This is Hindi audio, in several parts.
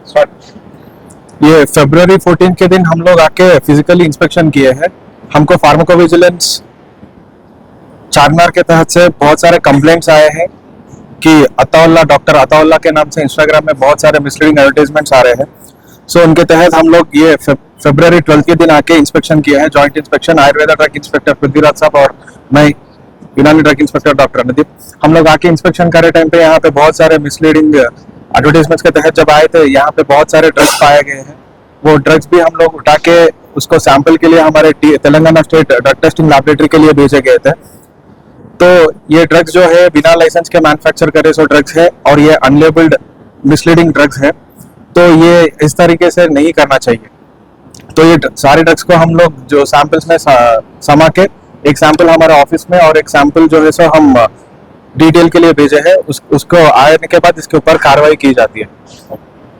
ये फरवरी 14 के दिन हम लोग आके फिजिकली इंस्पेक्शन किए हैं। हमको फार्माकोविजिलेंस चारमीनार के तहत से बहुत सारे कंप्लेंट्स आए हैं कि डॉक्टर अताउल्ला के नाम से इंस्टाग्राम में बहुत सारे मिसलीडिंग एडवर्टाइजमेंट्स आ रहे हैं। सो उनके तहत हम लोग ये फरवरी 12 के दिन आके इंस्पेक्शन किया है, joint inspection. Ayurveda drug inspector Prithviraj साहब और मैं यूनानी ड्रग इंस्पेक्टर डॉक्टर अनुदीप, हम लोग आके इंस्पेक्शन कर रहे टाइम पे यहाँ पे बहुत सारे मिसलीडिंग एडवर्टाइजमेंट्स के तहत जब आए थे, यहाँ पे बहुत सारे ड्रग्स पाए गए हैं। वो ड्रग्स भी हम लोग उठा के उसको सैंपल के लिए हमारे Telangana state drug testing laboratory के लिए भेजे गए थे। तो ये ड्रग्स जो है बिना लाइसेंस के मैन्युफैक्चर करे सो ड्रग्स है और ये अनलेबल्ड मिसलीडिंग ड्रग्स है। तो ये इस तरीके से नहीं करना चाहिए। तो ये सारे ड्रग्स को हम लोग जो सैंपल्स में समा के, एक सैंपल हमारे ऑफिस में और एक सैंपल जो है सो हम डिटेल के लिए भेजे हैं। उसको आने के बाद इसके ऊपर कार्रवाई की जाती है।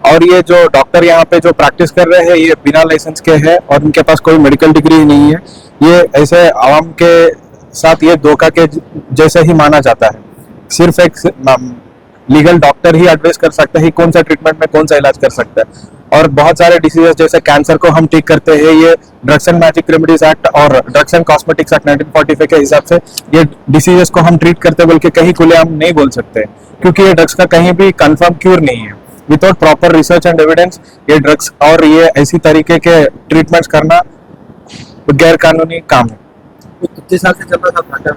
और ये जो डॉक्टर यहाँ पे जो प्रैक्टिस कर रहे हैं ये बिना लाइसेंस के हैं और इनके पास कोई मेडिकल डिग्री नहीं है। ये ऐसे आवाम के साथ ये धोखा के जैसे ही माना जाता है। सिर्फ एक लीगल डॉक्टर ही एडवाइस कर सकता है कौन सा ट्रीटमेंट में कौन सा इलाज कर सकता है। और बहुत सारे डिसीजेस जैसे कैंसर को हम ठीक करते हैं, ये drugs and magic remedies act और ड्रग्स एंड कॉस्मेटिक्स एक्ट 1945 के हिसाब से ये डिसीजेस को हम ट्रीट करते बोल के कहीं खुलेआम नहीं बोल सकते, क्योंकि ये ड्रग्स का कहीं भी कंफर्म क्यूर नहीं है। Without proper research and evidence ये ड्रग्स और ये ऐसी तरीके के ट्रीटमेंट्स करना गैर कानूनी काम है। कितने साल से चल रहा था?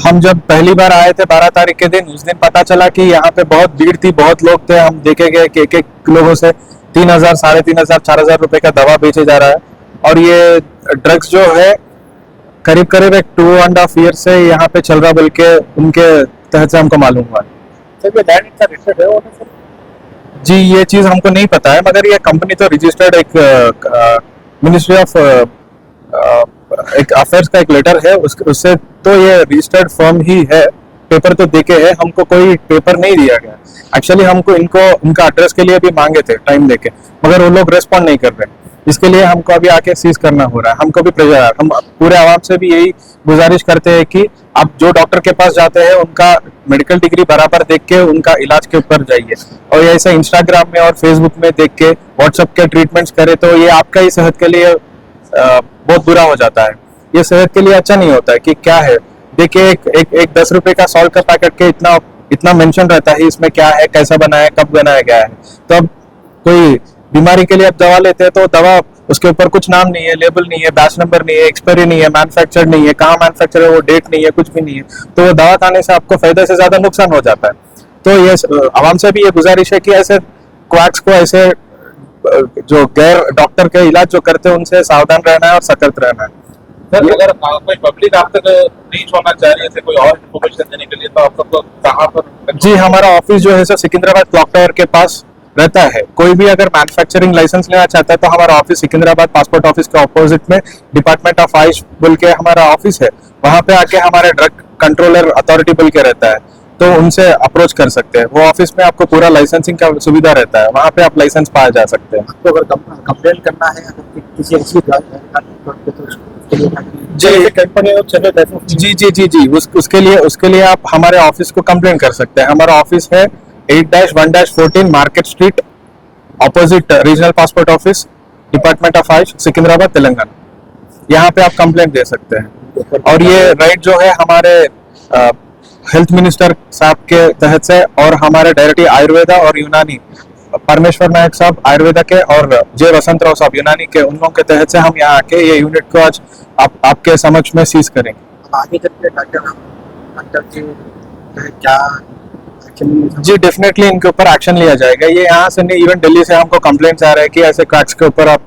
हम जब पहली बार आए थे 12 तारीख के दिन, उस दिन पता चला कि यहाँ पे बहुत भीड़ थी, बहुत लोग थे। हम देखे गए कि एक लोगों से 3,000, 3,500, 4,000 रुपए का दवा बेचे जा रहा है। और ये ड्रग्स जो है करीब करीब 2.5 ईयर से यहाँ पे चल रहा, बल्कि उनके तहत से हमको मालूम हुआ। जी ये चीज हमको नहीं पता है, मगर ये कंपनी तो रजिस्टर्ड एक मिनिस्ट्री ऑफ एक अफेयर्स का एक लेटर है, उससे तो ये रजिस्टर्ड फर्म ही है। पेपर तो देके है, हमको कोई पेपर नहीं दिया गया। एक्चुअली हमको उनका एड्रेस के लिए भी मांगे थे टाइम देके, मगर वो लोग रेस्पॉन्ड नहीं कर रहे। इसके लिए हमको अभी आके सीज करना हो रहा है। हमको भी प्रेशर, हम पूरे आवाम से भी यही गुजारिश करते हैं कि आप जो डॉक्टर के पास जाते हैं उनका मेडिकल डिग्री बराबर देख के उनका इलाज के ऊपर जाइए। और ऐसे इंस्टाग्राम में और फेसबुक में देख के व्हाट्सएप के ट्रीटमेंट्स करे तो ये आपका ही सेहत के लिए बहुत बुरा हो जाता है। ये सेहत के लिए अच्छा नहीं होता है। कि क्या है, देखिए एक 10 रुपए का सॉल्ट का पैकेट के इतना मेंशन रहता है इसमें क्या है, कैसा बना है, कब बनाया गया है। तो अब कोई बीमारी के लिए आप दवा लेते हैं तो दवा उसके ऊपर कुछ नाम नहीं है, लेबल नहीं है, बैच नंबर नहीं है, एक्सपायरी नहीं है, मैन्युफैक्चर नहीं है, कहाँ मैन्युफैक्चर है वो डेट नहीं है, कुछ भी नहीं है। तो वो दवा खाने से आपको फायदे से ज्यादा नुकसान हो जाता है। तो ये आवाम से भी ये गुजारिश है कि ऐसे क्वैक्स को, ऐसे जो गैर डॉक्टर के इलाज जो करते हैं उनसे सावधान रहना है और सतर्क रहना है। सर अगर कोई पब्लिक आप तक नहीं छोड़ना चाह रही है कोई और इन्फॉर्मेशन देने के लिए, तो आप सबको कहाँ पर? जी हमारा ऑफिस जो है सर सिकंदराबाद क्लॉक टावर के पास रहता है। कोई भी अगर मैन्युफैक्चरिंग लाइसेंस लेना चाहता है तो हमारा ऑफिस सिकंदराबाद पासपोर्ट ऑफिस के ऑपोजिट में डिपार्टमेंट ऑफ आयुष बोल के हमारा ऑफिस है। वहाँ पे आके हमारे ड्रग कंट्रोलर अथॉरिटी बोल के रहता है, तो उनसे अप्रोच कर सकते हैं। वो ऑफिस में आपको पूरा लाइसेंसिंग का सुविधा रहता है, वहाँ पे आप लाइसेंस पाया जा सकते हैं। आपको अगर कंप्लेन करना है किसी ऐसी जी उसके लिए आप हमारे ऑफिस को कंप्लेन कर सकते हैं। हमारा ऑफिस है 8-1-14 market street, opposite regional passport office, department of Ayush, Secunderabad, Telangana. यहाँ पे आप कंप्लेन दे सकते हैं। और ये राइट जो है हमारे हेल्थ मिनिस्टर साहब के तहत से और हमारे डायरेक्टली आयुर्वेदा और यूनानी परमेश्वर नायक साहब आयुर्वेदा के और जय वसंत राव साहब यूनानी के, उन लोगों के तहत से हम यहाँ आके ये यूनिट को आज आपके समक्ष में सीज करेंगे। आगे करके डॉक्टर के क्या जी डेफिनेटली इनके ऊपर एक्शन लिया जाएगा। ये यहाँ से नहीं, इवन दिल्ली से हमको कंप्लेंट्स आ रहे हैं कि ऐसे क्रैक्स के ऊपर आप